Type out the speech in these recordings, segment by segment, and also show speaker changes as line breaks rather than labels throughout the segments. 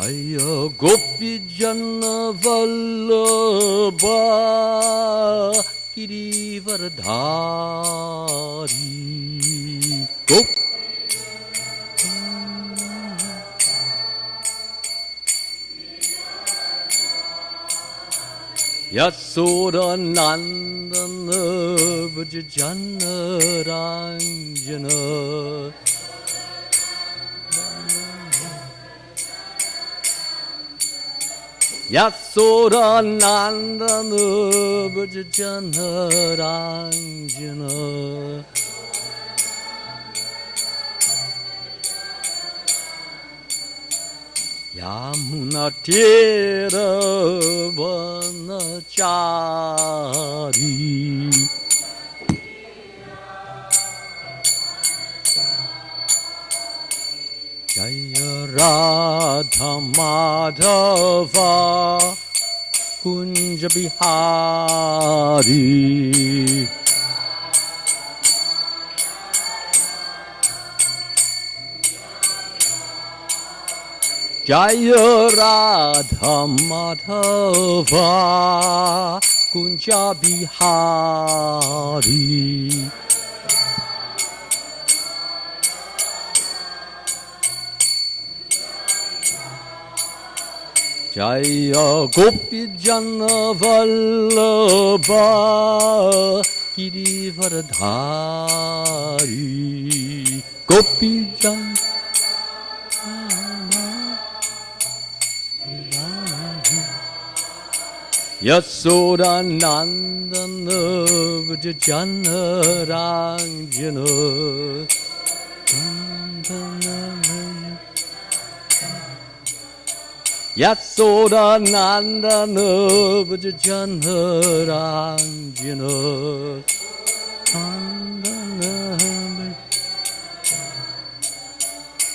Jaya Gopi Jana Vallabha Girivardhari Gopi Yasoda Nandana Vajjana Ranjana Yasoda Nandana Vajjana Ranjana Yamuna Tira Vanachari Jaya Radha Madhava Kunja Bihari Jaya Radha Madhava Kunja Bihari Jaya Gopi Jana Vallabha Girivardhari Gopi Jana Yasoda Nandana Vajjana Ranjana Yasoda Nandana Vajjana Ranjana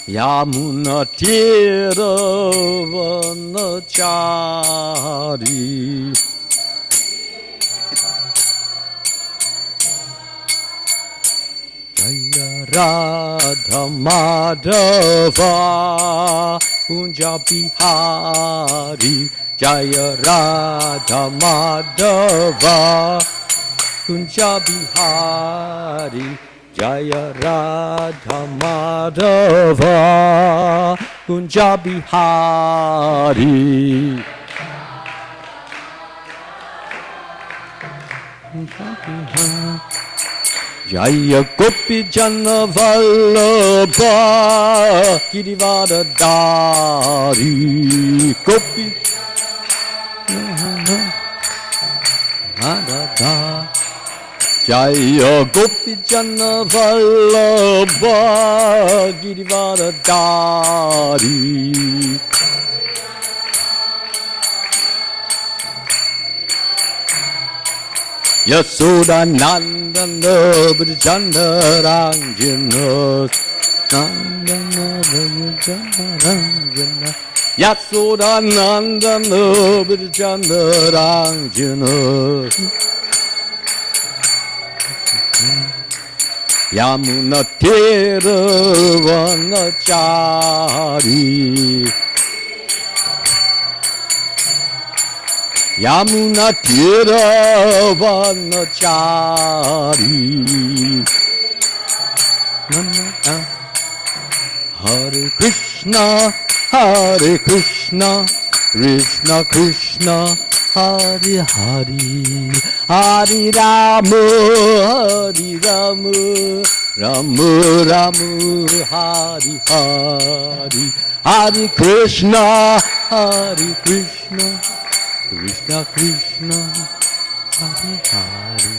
Yamuna Tira Vanachari Jaya Radha Madhava Kunja Bihari Jaya Radha Madhava Kunja Bihari Jaya Radha Madhava Kunja Bihari Jaya Gopi Jana Vallabha Girivardhari Gopi Radha Jaya Gopi Jana Vallabha Girivardhari Yasoda Nandana Vajjana Ranjana Nandana Vajjana Ranjana Yasoda Nandana Vajjana Ranjana Yamuna Tira Vanachari Yamuna Tira Vanachari Hare Krishna Krishna Krishna Hare Hare Hare Rama Rama Rama Hare Hare Hare Krishna Krishna Krishna Hare Hare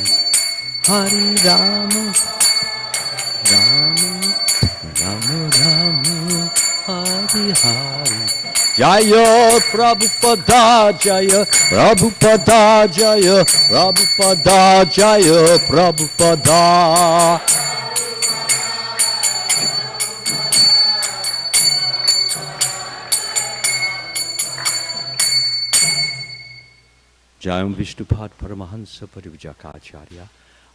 Hare Rama Rama Hare Hare Jaya Prabhupada Jaya Prabhupada Jaya Prabhupada Jaya Prabhupada Jayam Vishnupad Paramahansa Parivajakacharya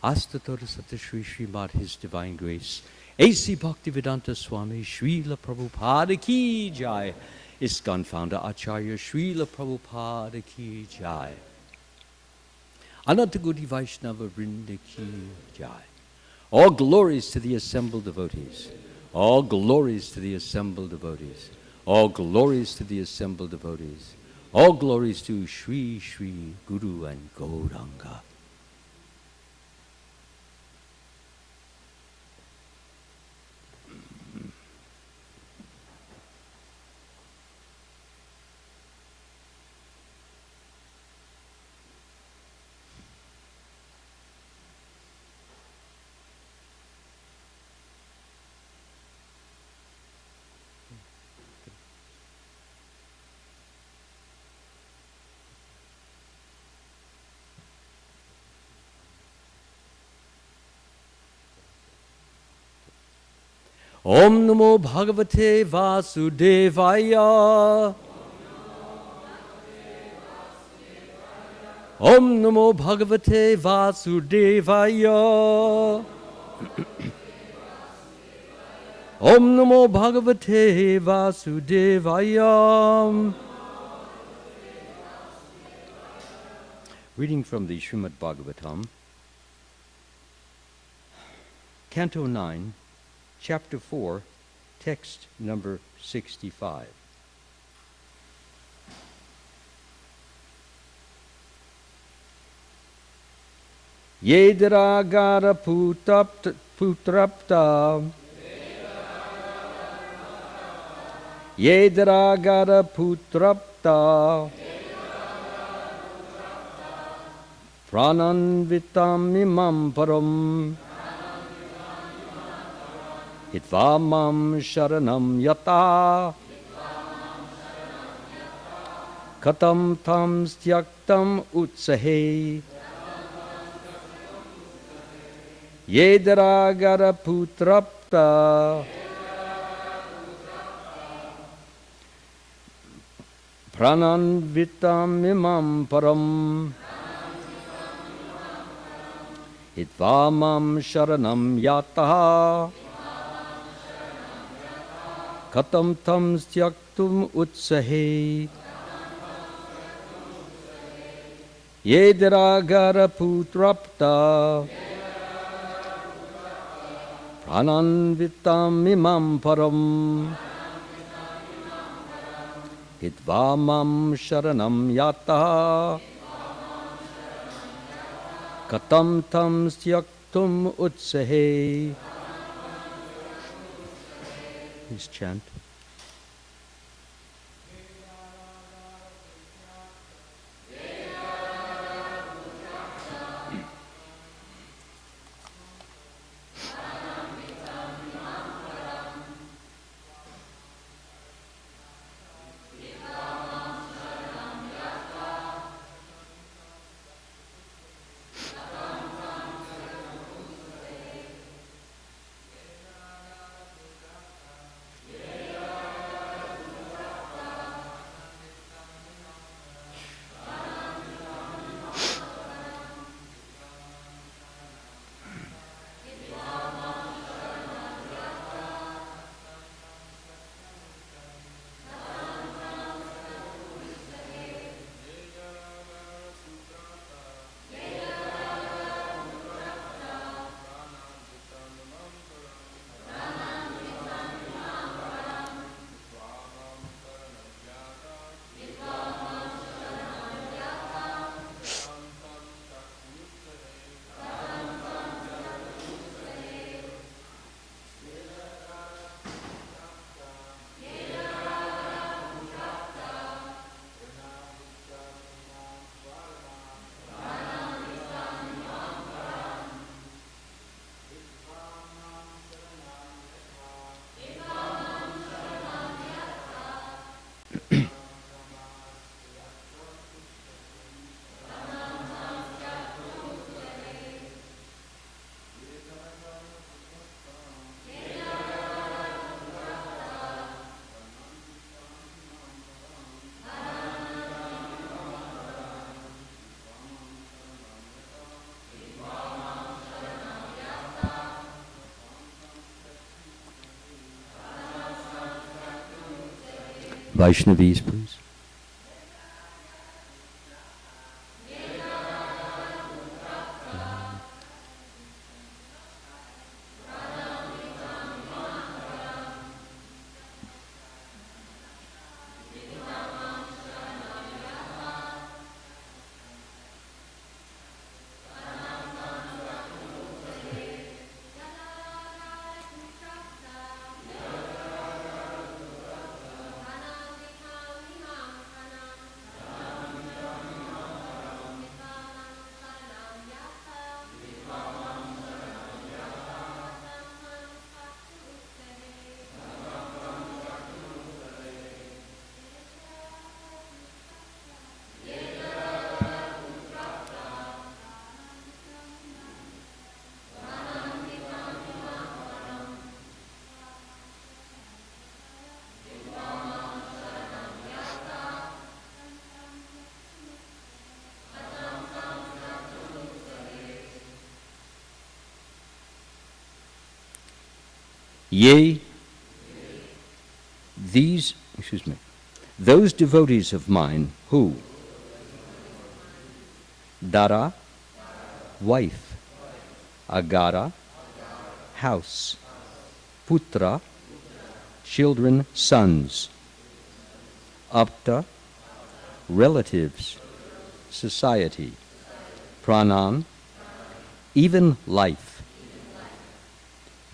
Astatar Satyashri Srimad His Divine Grace A.C. Bhaktivedanta Swami Srila Prabhupada Ki Jai ISKCON founder Acharya Srila Prabhupada ki jai. Anantagudi Vaishnava Vrinda ki jai. All glories to the assembled devotees. All glories to the assembled devotees. All glories to the assembled devotees. All glories to Sri Sri Guru and Gauranga. Om Namo Bhagavate Vasudevaya. Om Namo Bhagavate Vasudevaya. Om Namo Bhagavate Vasudevaya. Reading from the Srimad Bhagavatam, Canto 9, Chapter 4, text number 65. Yedragara putrapta Yedragara putrapta Prananvitam imam param Hitvamam sharanam yata Katam tam styaktam utsahe Yedragara putrapta Prananvitam imam param Hitvamam sharanam yata Katam tam styaktum utsahe Yedragara putrapta Prananvitam imam param Hitvamam sharanam yata Katam tam styaktum utsahe. Please chant. Vaishnavis, please. Yea, those devotees of mine who, Dara, wife, Agara, house, Putra, children, sons, Apta, relatives, society, Pranan, even life,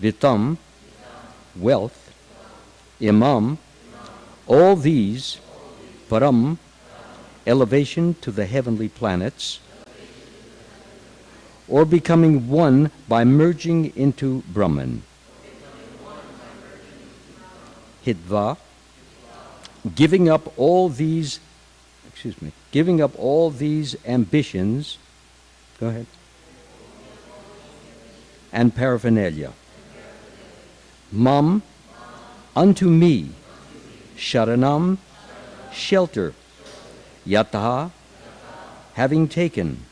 Vitam, wealth, Imam, all these, Param, elevation to the heavenly planets, or becoming one by merging into Brahman. Hidva, giving up all these ambitions, go ahead, and paraphernalia. Mam, unto me, Sharanam, shelter, Yataha, having taken,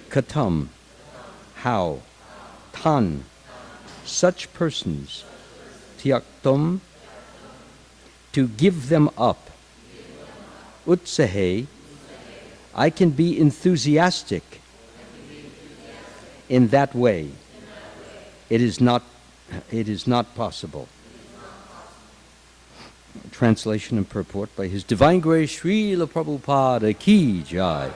Katam, how, Tan, such persons, Tyaktum, to give them up, Utsahe, I can be enthusiastic in that way. It is not possible. Translation and purport by His Divine Grace Srila Prabhupada Ki Jai.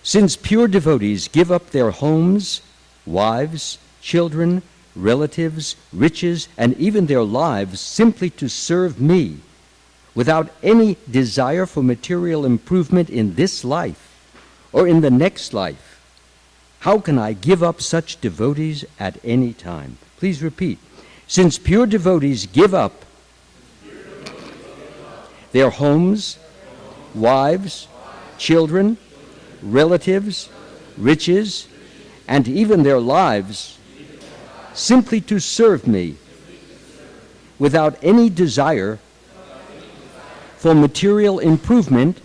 Since pure devotees give up their homes, wives, children, relatives, riches, and even their lives simply to serve me, without any desire for material improvement in this life or in the next life, how can I give up such devotees at any time? Please repeat. Since pure devotees give up their homes, wives, children, relatives, riches, and even their lives, simply to serve me, without any desire for material improvement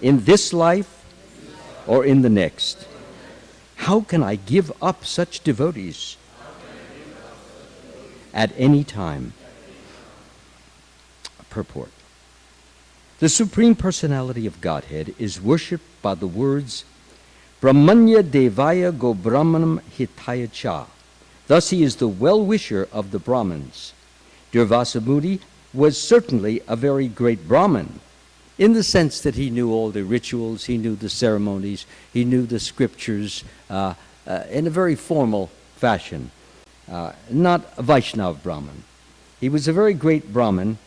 in this life or in the next, how can I give up such devotees at any time? Purport. The Supreme Personality of Godhead is worshipped by the words Brahmanya Devaya Go Brahmanam Hitaya Cha. Thus he is the well-wisher of the Brahmins. Durvasa Muni was certainly a very great Brahmin, in the sense that he knew all the rituals, he knew the ceremonies, he knew the scriptures in a very formal fashion. Not a Vaishnava Brahmin. He was a very great Brahmin,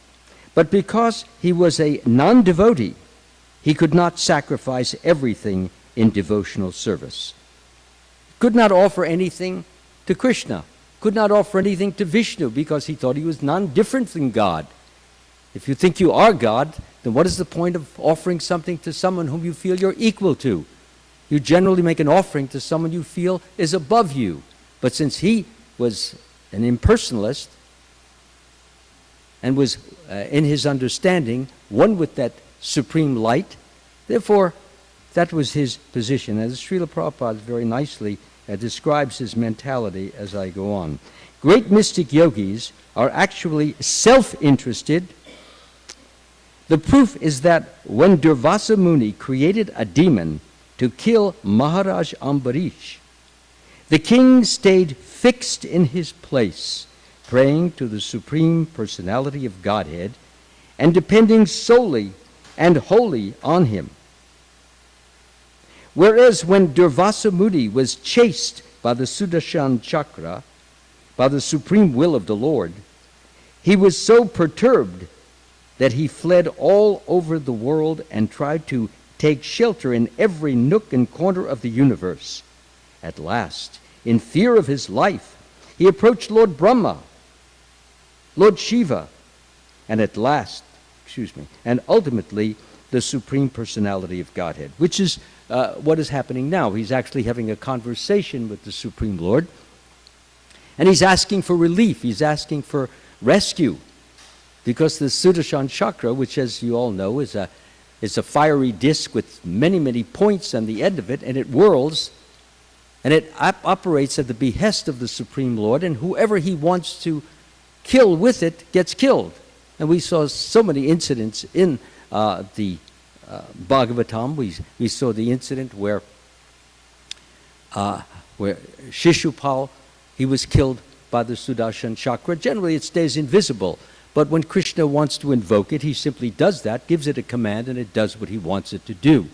but because he was a non-devotee, he could not sacrifice everything in devotional service. Could not offer anything to Krishna, could not offer anything to Vishnu, because he thought he was non-different than God. If you think you are God, then what is the point of offering something to someone whom you feel you're equal to? You generally make an offering to someone you feel is above you. But since he was an impersonalist and was, in his understanding, one with that supreme light, therefore, that was his position. As Srila Prabhupada very nicely describes his mentality as I go on. Great mystic yogis are actually self-interested The proof is that when Durvasa Muni created a demon to kill Maharaj Ambarish, the king stayed fixed in his place, praying to the Supreme Personality of Godhead and depending solely and wholly on him. Whereas when Durvasa Muni was chased by the Sudarshan Chakra, by the supreme will of the Lord, he was so perturbed that he fled all over the world and tried to take shelter in every nook and corner of the universe. At last, in fear of his life, he approached Lord Brahma, Lord Shiva, and ultimately the Supreme Personality of Godhead, which is what is happening now. He's actually having a conversation with the Supreme Lord, and he's asking for relief. He's asking for rescue, because the Sudarshan Chakra, which, as you all know, is a fiery disc with many, many points on the end of it, and it whirls, and it operates at the behest of the Supreme Lord, and whoever he wants to kill with it gets killed. And we saw so many incidents in the Bhagavatam. We saw the incident where Shishupal, he was killed by the Sudarshan Chakra. Generally it stays invisible, but when Krishna wants to invoke it, he simply does that, gives it a command, and it does what he wants it to do.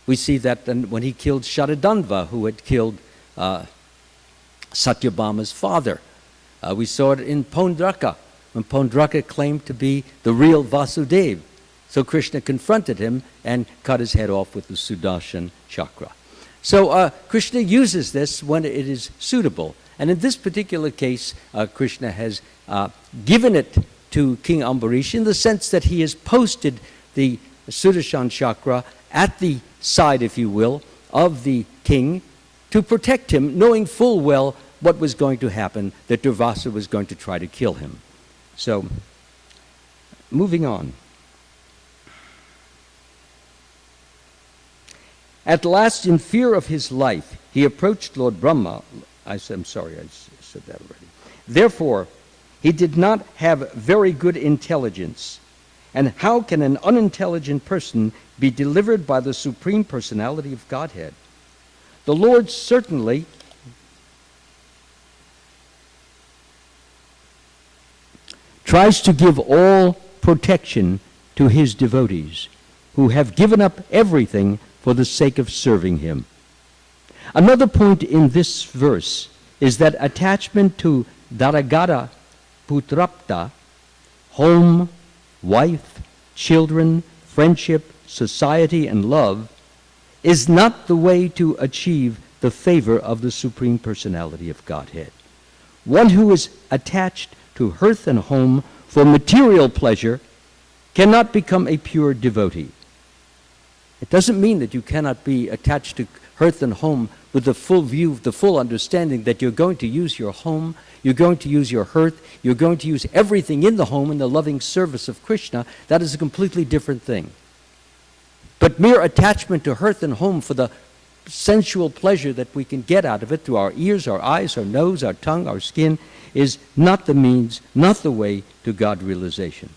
We see that when he killed Sharadandva, who had killed Satyabhama's father. We saw it in Pondraka, when Pondraka claimed to be the real Vasudeva. So Krishna confronted him and cut his head off with the Sudarshan Chakra. So Krishna uses this when it is suitable. And in this particular case, Krishna has given it to King Ambarish in the sense that he has posted the Sudarshan Chakra at the side, if you will, of the king to protect him, knowing full well what was going to happen, that Durvasa was going to try to kill him. So, moving on. At last, in fear of his life, he approached Lord Brahma. I'm sorry, I said that already. Therefore, he did not have very good intelligence. And how can an unintelligent person be delivered by the Supreme Personality of Godhead? The Lord certainly tries to give all protection to his devotees who have given up everything for the sake of serving him. Another point in this verse is that attachment to Daragara Putrapta, home, wife, children, friendship, society, and love, is not the way to achieve the favor of the Supreme Personality of Godhead. One who is attached to hearth and home for material pleasure cannot become a pure devotee. It doesn't mean that you cannot be attached to hearth and home with the full view, the full understanding that you're going to use your home, you're going to use your hearth, you're going to use everything in the home in the loving service of Krishna. That is a completely different thing. But mere attachment to hearth and home for the sensual pleasure that we can get out of it through our ears, our eyes, our nose, our tongue, our skin, is not the means, not the way to God realization.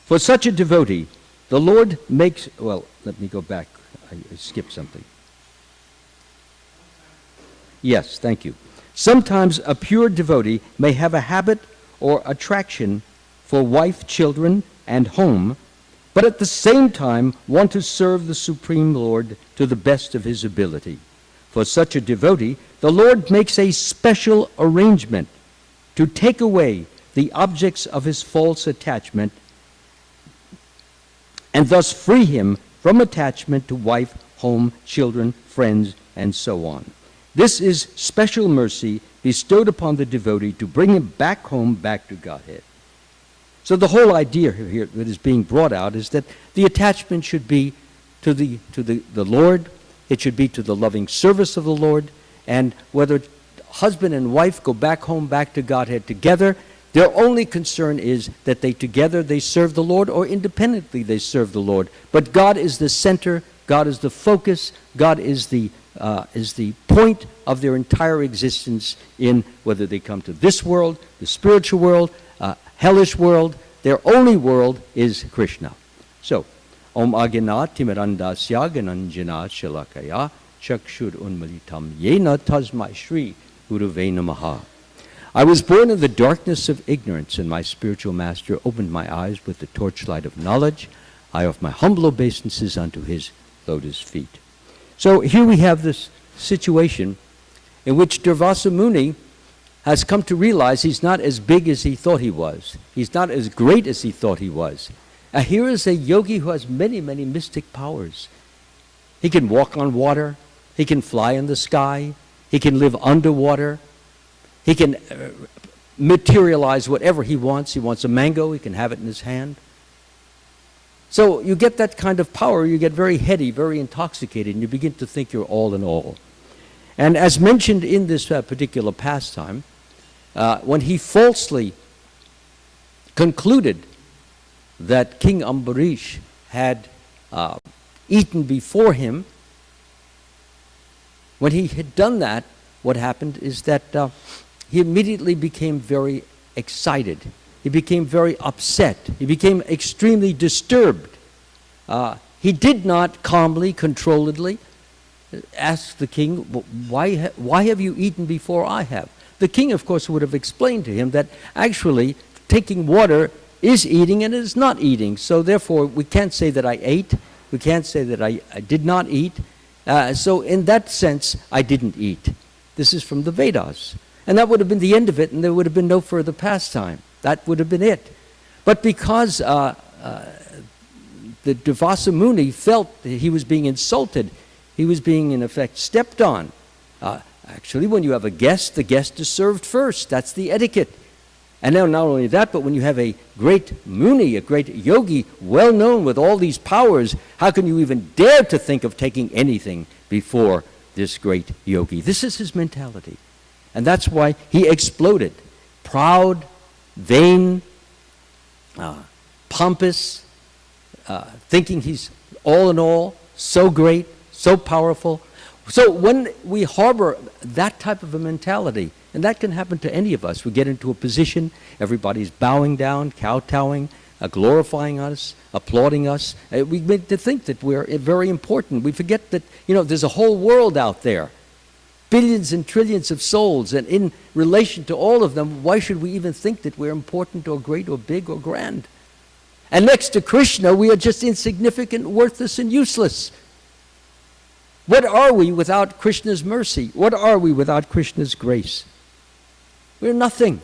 For such a devotee, the Lord makes, well, let me go back. I skipped something. Yes, thank you. Sometimes a pure devotee may have a habit or attraction for wife, children, and home, but at the same time want to serve the Supreme Lord to the best of his ability. For such a devotee, the Lord makes a special arrangement to take away the objects of his false attachment and thus free him from attachment to wife, home, children, friends, and so on. This is special mercy bestowed upon the devotee to bring him back home, back to Godhead. So the whole idea here that is being brought out is that the attachment should be to the Lord, it should be to the loving service of the Lord, and whether husband and wife go back home, back to Godhead together, their only concern is that together they serve the Lord, or independently they serve the Lord. But God is the center, God is the focus, God is the point of their entire existence in whether they come to this world, the spiritual world, hellish world. Their only world is Krishna. So, Om Agena Timirandasya Gananjana Shalakaya Chakshur Unmalitam Yena Tasmai Shri Guruve Namaha. I was born in the darkness of ignorance, and my spiritual master opened my eyes with the torchlight of knowledge. I offer my humble obeisances unto his lotus feet. So here we have this situation in which Durvasa Muni has come to realize he's not as big as he thought he was. He's not as great as he thought he was. Here is a yogi who has many, many mystic powers. He can walk on water. He can fly in the sky. He can live underwater. He can materialize whatever he wants. He wants a mango, he can have it in his hand. So you get that kind of power, you get very heady, very intoxicated, and you begin to think you're all in all. And as mentioned in this particular pastime, when he falsely concluded that King Ambarish had eaten before him, when he had done that, what happened is that he immediately became very excited. He became very upset. He became extremely disturbed. He did not calmly, controlledly ask the king, why have you eaten before I have? The king, of course, would have explained to him that actually taking water is eating and is not eating. So therefore, we can't say that I ate. We can't say that I did not eat. So in that sense, I didn't eat. This is from the Vedas. And that would have been the end of it, and there would have been no further pastime. That would have been it. But because the Durvasa Muni felt that he was being insulted, he was being, in effect, stepped on. Actually, when you have a guest, the guest is served first. That's the etiquette. And now not only that, but when you have a great Muni, a great yogi, well known with all these powers, how can you even dare to think of taking anything before this great yogi? This is his mentality. And that's why he exploded. Proud, vain, pompous, thinking he's all in all, so great, so powerful. So when we harbor that type of a mentality, and that can happen to any of us, we get into a position, everybody's bowing down, kowtowing, glorifying us, applauding us. We begin to think that we're very important. We forget that, there's a whole world out there. Billions and trillions of souls, and in relation to all of them, why should we even think that we're important or great or big or grand? And next to Krishna, we are just insignificant, worthless, and useless. What are we without Krishna's mercy? What are we without Krishna's grace? We're nothing.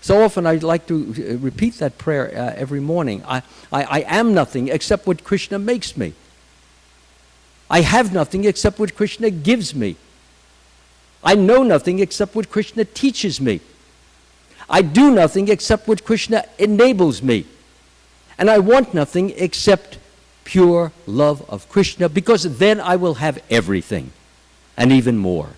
So often I like to repeat that prayer every morning. I am nothing except what Krishna makes me. I have nothing except what Krishna gives me. I know nothing except what Krishna teaches me. I do nothing except what Krishna enables me. And I want nothing except pure love of Krishna, because then I will have everything and even more.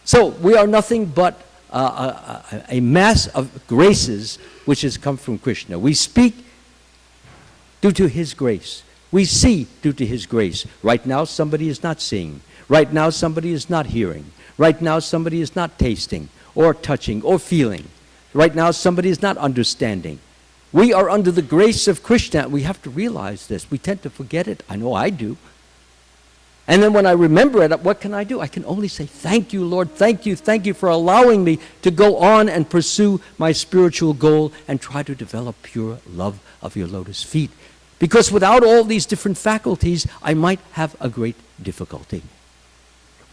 So we are nothing but a mass of graces which has come from Krishna. We speak due to his grace. We see due to his grace. Right now somebody is not seeing. Right now somebody is not hearing. Right now somebody is not tasting or touching or feeling. Right now somebody is not understanding. We are under the grace of Krishna. We have to realize this. We tend to forget it. I know I do. And then when I remember it, what can I do? I can only say, thank you, Lord. Thank you for allowing me to go on and pursue my spiritual goal and try to develop pure love of your lotus feet. Because without all these different faculties, I might have a great difficulty.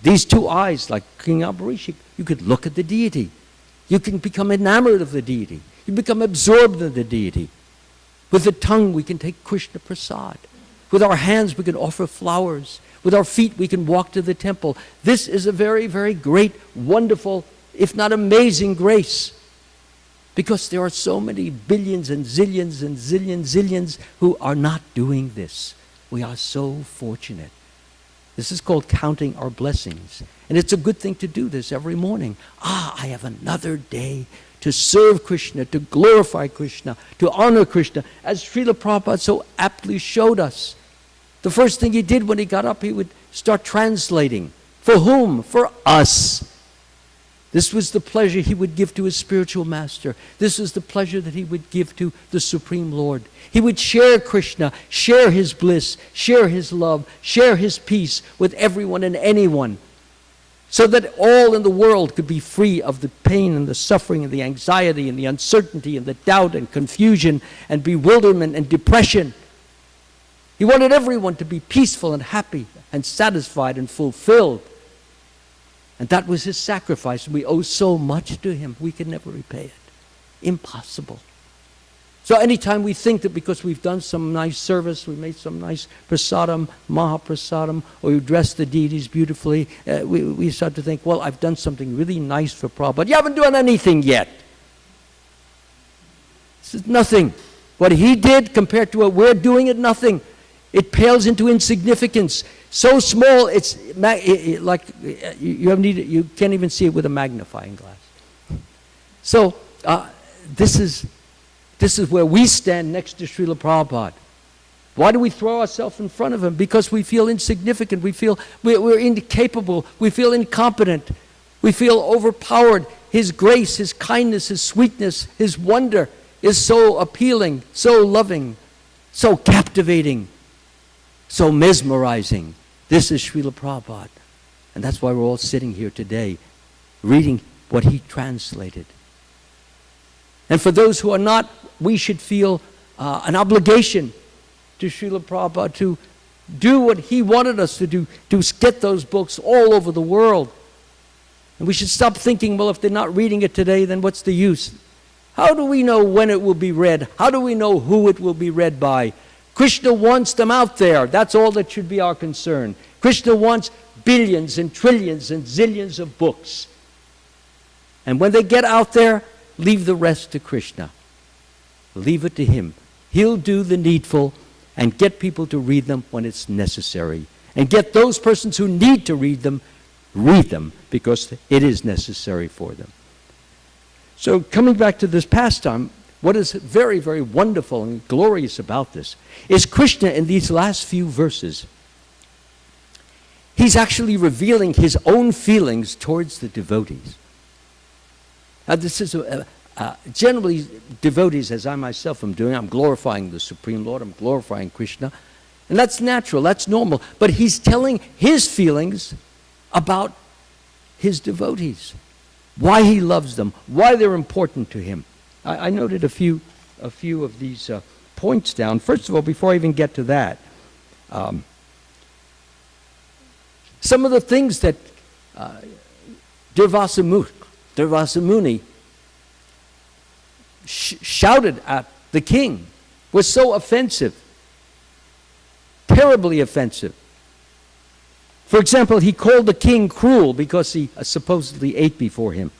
These two eyes, like King Ambarish, you could look at the deity. You can become enamored of the deity. You become absorbed in the deity. With the tongue, we can take Krishna Prasad. With our hands, we can offer flowers. With our feet, we can walk to the temple. This is a very, very great, wonderful, if not amazing grace. Because there are so many billions and zillions and zillions who are not doing this. We are so fortunate. This is called counting our blessings. And it's a good thing to do this every morning. I have another day to serve Krishna, to glorify Krishna, to honor Krishna, as Srila Prabhupada so aptly showed us. The first thing he did when he got up, he would start translating. For whom? For us. This was the pleasure he would give to his spiritual master. This was the pleasure that he would give to the Supreme Lord. He would share Krishna, share his bliss, share his love, share his peace with everyone and anyone, so that all in the world could be free of the pain and the suffering and the anxiety and the uncertainty and the doubt and confusion and bewilderment and depression. He wanted everyone to be peaceful and happy and satisfied and fulfilled. And that was his sacrifice. We owe so much to him, we can never repay it. Impossible. So anytime we think that because we've done some nice service, we made some nice prasadam, mahaprasadam, or we dressed the deities beautifully, we start to think, well, I've done something really nice for Prabhupada. You haven't done anything yet. This is nothing. What he did compared to what we're doing, it nothing. It pales into insignificance. So small, it's like you can't even see it with a magnifying glass. So this is where we stand next to Srila Prabhupada. Why do we throw ourselves in front of him? Because we feel insignificant. We feel we're incapable. We feel incompetent. We feel overpowered. His grace, his kindness, his sweetness, his wonder is so appealing, so loving, so captivating, so mesmerizing. This is Srila Prabhupada. And that's why we're all sitting here today, reading what he translated. And for those who are not, we should feel an obligation to Srila Prabhupada to do what he wanted us to do, to get those books all over the world. And we should stop thinking, well, if they're not reading it today, then what's the use? How do we know when it will be read? How do we know who it will be read by? Krishna wants them out there. That's all that should be our concern. Krishna wants billions and trillions and zillions of books. And when they get out there, leave the rest to Krishna. Leave it to him. He'll do the needful and get people to read them when it's necessary. And get those persons who need to read them because it is necessary for them. So coming back to this pastime, what is very, very wonderful and glorious about this is Krishna in these last few verses, he's actually revealing his own feelings towards the devotees. Now this is generally devotees, as I myself am doing, I'm glorifying the Supreme Lord, I'm glorifying Krishna, and that's natural, that's normal. But he's telling his feelings about his devotees, why he loves them, why they're important to him. I noted a few of these points down. First of all, before I even get to that, some of the things that Durvasa Muni shouted at the king was so offensive, terribly offensive. For example, he called the king cruel because he supposedly ate before him.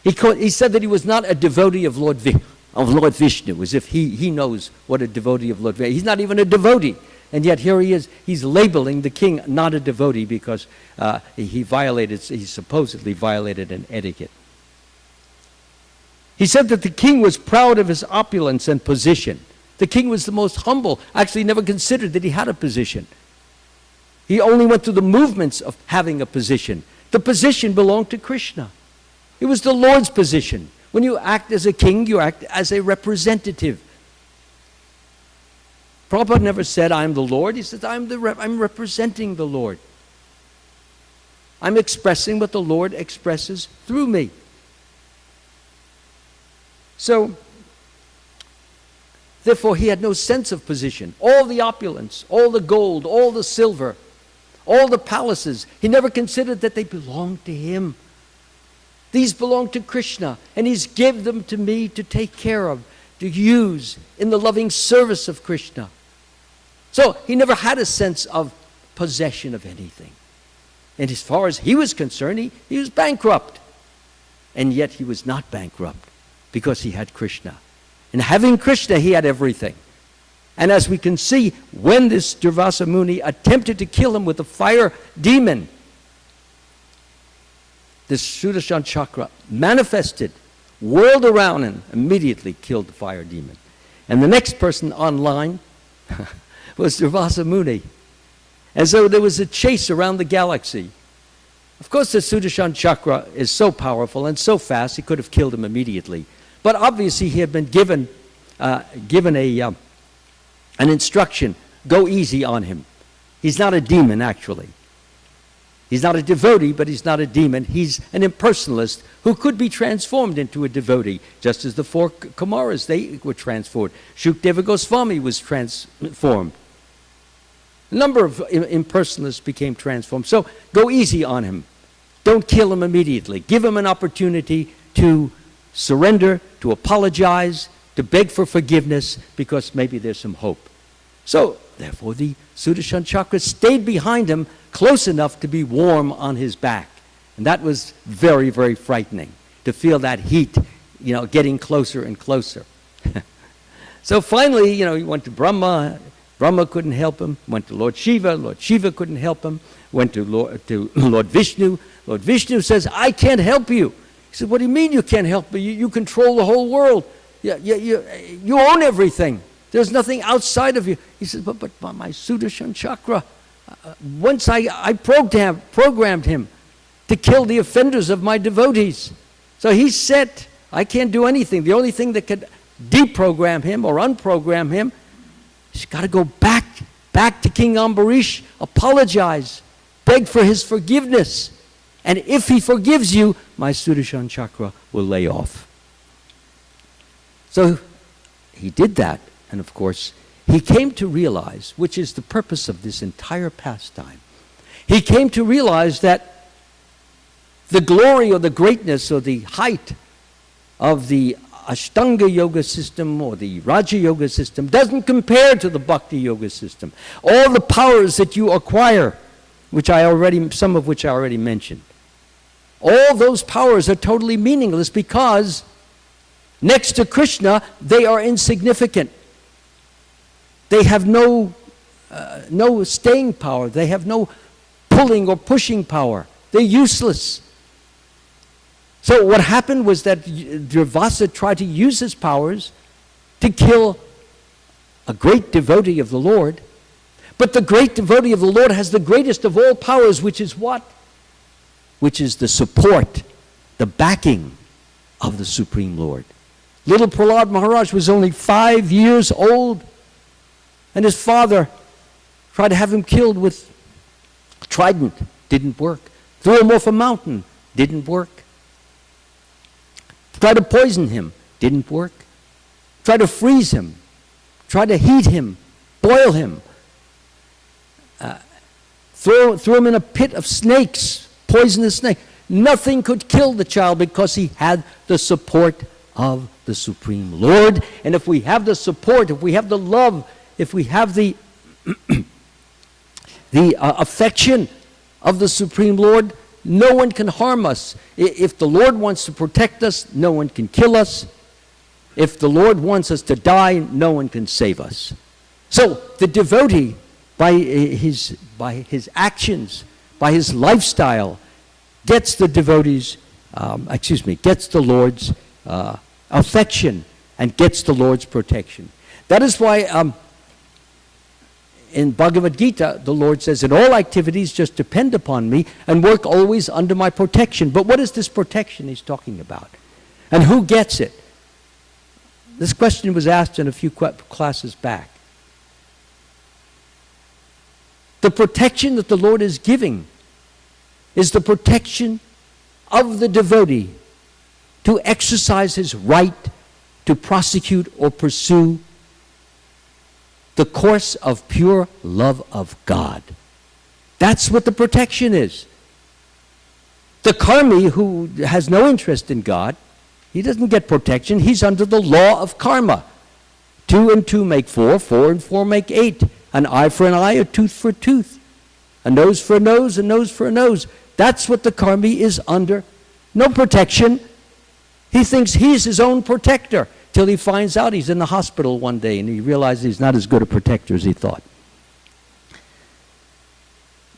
He said that he was not a devotee of Lord Vishnu, as if he knows what a devotee of Lord Vishnu is. He's not even a devotee. And yet here he is, he's labeling the king not a devotee because he supposedly violated an etiquette. He said that the king was proud of his opulence and position. The king was the most humble, actually never considered that he had a position. He only went through the movements of having a position. The position belonged to Krishna. It was the Lord's position. When you act as a king, you act as a representative. Prabhupada never said, I'm the Lord. He said, I'm representing the Lord. I'm expressing what the Lord expresses through me. So, therefore, he had no sense of position. All the opulence, all the gold, all the silver, all the palaces, he never considered that they belonged to him. These belong to Krishna, and he's given them to me to take care of, to use in the loving service of Krishna. So he never had a sense of possession of anything. And as far as he was concerned, he was bankrupt. And yet he was not bankrupt because he had Krishna. And having Krishna, he had everything. And as we can see, when this Durvasa Muni attempted to kill him with a fire demon, this Sudarshan chakra manifested, whirled around, and immediately killed the fire demon. And the next person online was Durvasa Muni. as though there was a chase around the galaxy. Of course, the Sudarshan Chakra is so powerful and so fast, he could have killed him immediately. But obviously, he had been given an instruction, go easy on him. He's not a demon, actually. He's not a devotee, but he's not a demon. He's an impersonalist who could be transformed into a devotee, just as the 4 Kumaras, they were transformed. Shukdeva Goswami was transformed. A number of impersonalists became transformed. So go easy on him. Don't kill him immediately. Give him an opportunity to surrender, to apologize, to beg for forgiveness, because maybe there's some hope. So, therefore, the Sudarshan Chakra stayed behind him close enough to be warm on his back. And that was very, very frightening, to feel that heat, getting closer and closer. So finally, he went to Brahma. Brahma couldn't help him. Went to Lord Shiva couldn't help him. Went to Lord Vishnu. Lord Vishnu says, I can't help you. He said, what do you mean you can't help me? You control the whole world. You own everything. There's nothing outside of you. He said, but my Sudarshan Chakra, once I programmed him to kill the offenders of my devotees. So he's set. I can't do anything. The only thing that could deprogram him or unprogram him, he's got to go back to King Ambarish, apologize, beg for his forgiveness. And if he forgives you, my Sudarshan Chakra will lay off. So he did that. And of course, he came to realize, which is the purpose of this entire pastime, he came to realize that the glory or the greatness or the height of the Ashtanga Yoga system or the Raja Yoga system doesn't compare to the Bhakti Yoga system. All the powers that you acquire, some of which I already mentioned, all those powers are totally meaningless because next to Krishna, they are insignificant. They have no staying power. They have no pulling or pushing power. They're useless. So what happened was that Durvasa tried to use his powers to kill a great devotee of the Lord. But the great devotee of the Lord has the greatest of all powers, which is what? Which is the support, the backing of the Supreme Lord. Little Prahlad Maharaj was only 5 years old. And his father tried to have him killed with a trident. Didn't work. Threw him off a mountain. Didn't work. Tried to poison him. Didn't work. Tried to freeze him. Tried to heat him. Boil him. Threw him in a pit of snakes. Poisonous snake. Nothing could kill the child because he had the support of the Supreme Lord. And if we have the support, if we have the love, if we have the affection of the Supreme Lord, no one can harm us. If the Lord wants to protect us, no one can kill us. If the Lord wants us to die, no one can save us. So the devotee, by his actions, by his lifestyle, gets the Lord's affection and gets the Lord's protection. That is why in Bhagavad Gita, the Lord says, in all activities, just depend upon me and work always under my protection. But what is this protection he's talking about? And who gets it? This question was asked in a few classes back. The protection that the Lord is giving is the protection of the devotee to exercise his right to prosecute or pursue the course of pure love of God. That's what the protection is. The karmi who has no interest in God, he doesn't get protection. He's under the law of karma. 2 and 2 make 4, 4 and 4 make 8. An eye for an eye, a tooth for a tooth. A nose for a nose, a nose for a nose. That's what the karmi is under. No protection. He thinks he's his own protector till he finds out he's in the hospital one day and he realizes he's not as good a protector as he thought.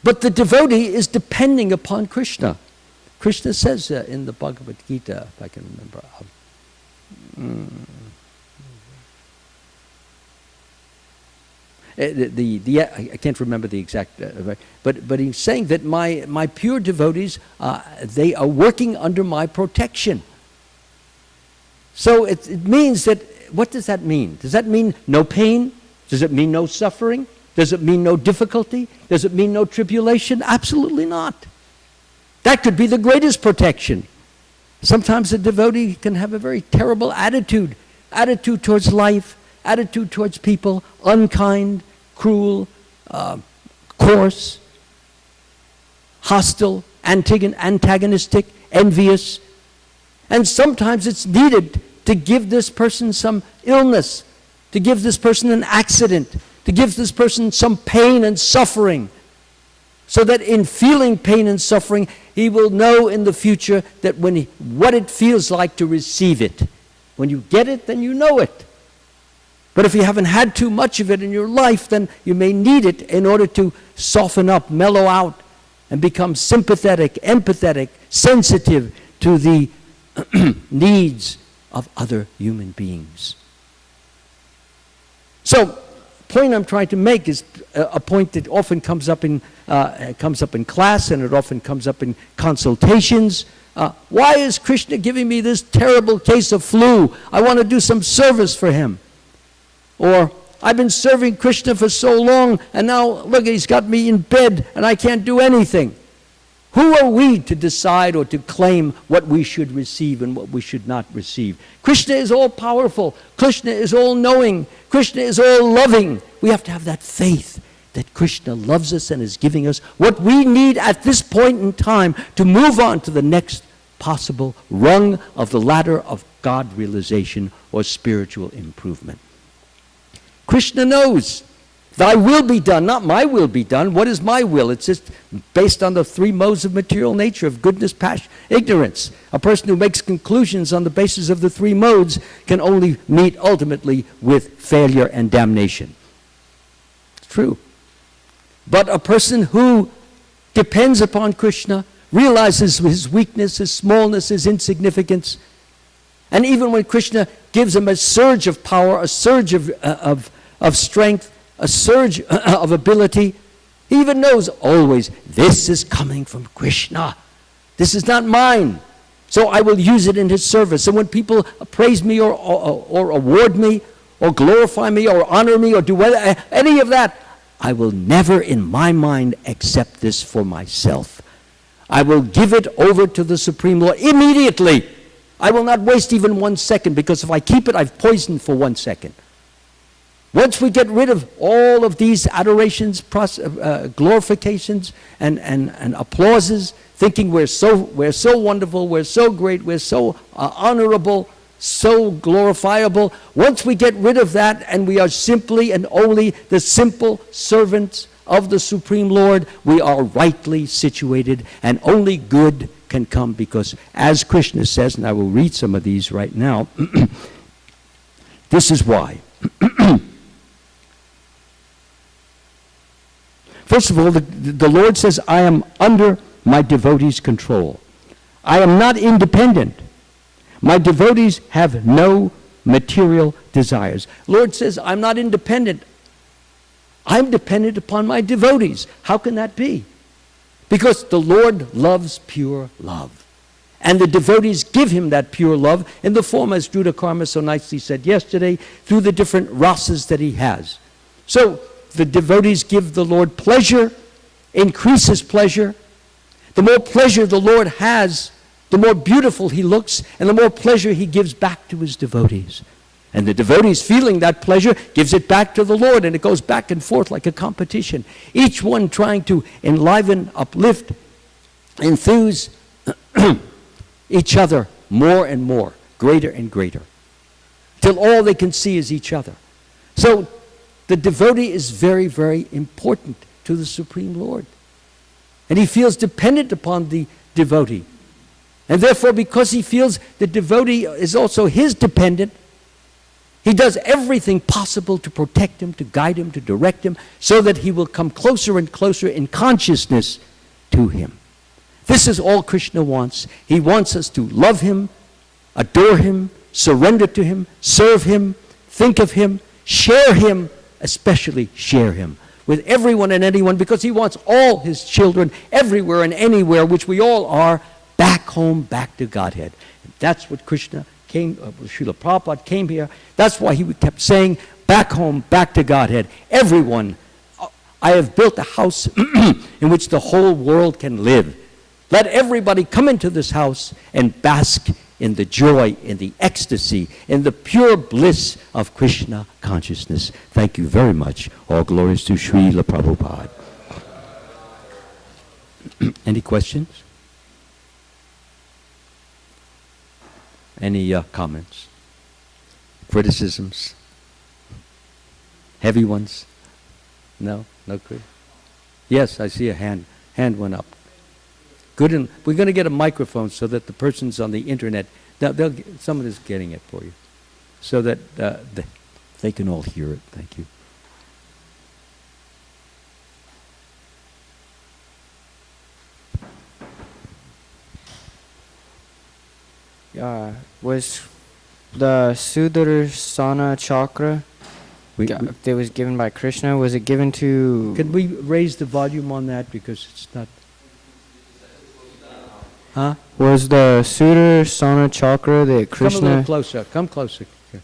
But the devotee is depending upon Krishna. Krishna says in the Bhagavad Gita, if I can remember, I can't remember the exact, but he's saying that my pure devotees, they are working under my protection. So it means that, what does that mean? Does that mean no pain? Does it mean no suffering? Does it mean no difficulty? Does it mean no tribulation? Absolutely not. That could be the greatest protection. Sometimes a devotee can have a very terrible attitude towards life, attitude towards people, unkind, cruel, coarse, hostile, antagonistic, envious. And sometimes it's needed to give this person some illness, to give this person an accident, to give this person some pain and suffering, so that in feeling pain and suffering, he will know in the future that what it feels like to receive it. When you get it, then you know it. But if you haven't had too much of it in your life, then you may need it in order to soften up, mellow out, and become sympathetic, empathetic, sensitive to the needs of other human beings. So, point I'm trying to make is a point that often comes up in class, and it often comes up in consultations. Why is Krishna giving me this terrible case of flu? I want to do some service for him. Or, I've been serving Krishna for so long, and now, look, he's got me in bed, and I can't do anything. Who are we to decide or to claim what we should receive and what we should not receive? Krishna is all-powerful. Krishna is all-knowing. Krishna is all-loving. We have to have that faith that Krishna loves us and is giving us what we need at this point in time to move on to the next possible rung of the ladder of God realization or spiritual improvement. Krishna knows. Thy will be done, not my will be done. What is my will? It's just based on the three modes of material nature, of goodness, passion, ignorance. A person who makes conclusions on the basis of the three modes can only meet ultimately with failure and damnation. It's true. But a person who depends upon Krishna, realizes his weakness, his smallness, his insignificance, and even when Krishna gives him a surge of power, a surge of strength, a surge of ability, he even knows always, this is coming from Krishna. This is not mine. So I will use it in his service. And when people praise me or award me or glorify me or honor me or do any of that, I will never in my mind accept this for myself. I will give it over to the Supreme Lord immediately. I will not waste even 1 second, because if I keep it, I've poisoned for 1 second. Once we get rid of all of these adorations, glorifications, and applauses, thinking we're so wonderful, we're so great, we're so honorable, so glorifiable, once we get rid of that and we are simply and only the simple servants of the Supreme Lord, we are rightly situated, and only good can come, because as Krishna says, and I will read some of these right now, this is why. First of all, the Lord says, I am under my devotees' control. I am not independent. My devotees have no material desires. Lord says, I'm not independent. I'm dependent upon my devotees. How can that be? Because the Lord loves pure love. And the devotees give him that pure love in the form, as Druda Karma so nicely said yesterday, through the different rasas that he has. So, the devotees give the Lord pleasure, increase his pleasure. The more pleasure the Lord has, the more beautiful he looks, and the more pleasure he gives back to his devotees. And the devotees, feeling that pleasure, gives it back to the Lord, and it goes back and forth like a competition. Each one trying to enliven, uplift, enthuse each other more and more, greater and greater, till all they can see is each other. So, the devotee is very, very important to the Supreme Lord. And he feels dependent upon the devotee. And therefore, because he feels the devotee is also his dependent, he does everything possible to protect him, to guide him, to direct him, so that he will come closer and closer in consciousness to him. This is all Krishna wants. He wants us to love him, adore him, surrender to him, serve him, think of him, share him especially share him with everyone and anyone, because he wants all his children everywhere and anywhere, which we all are, back home, back to Godhead. And that's what Krishna came, Srila Prabhupada came here. That's why he kept saying, back home, back to Godhead. Everyone, I have built a house in which the whole world can live. Let everybody come into this house and bask in the joy, in the ecstasy, in the pure bliss of Krishna consciousness. Thank you very much. All glories to Srila Prabhupada. Any questions? Any comments? Criticisms? Heavy ones? No? No criticism? Yes, I see a hand. Hand went up. Good. And we're going to get a microphone so that the persons on the internet, someone is getting it for you, so that they can all hear it. Thank you.
Was the Sudarsana chakra that was given by Krishna, was it given to...
Can we raise the volume on that, because it's not... Huh?
Was the Sudarsana chakra that Krishna...
Come a little closer. Come closer. Here.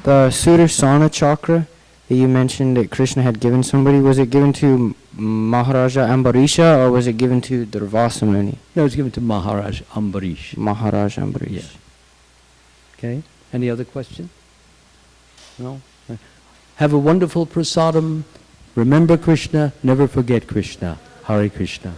The Sudarsana chakra that you mentioned that Krishna had given somebody, was it given to Maharaja Ambarisha, or was it given to Durvasa Muni?
No, it was given to Maharaj Ambarish.
Maharaj Ambarish.
Yeah. Okay. Any other question? No? Have a wonderful prasadam. Remember Krishna. Never forget Krishna. Hare Krishna.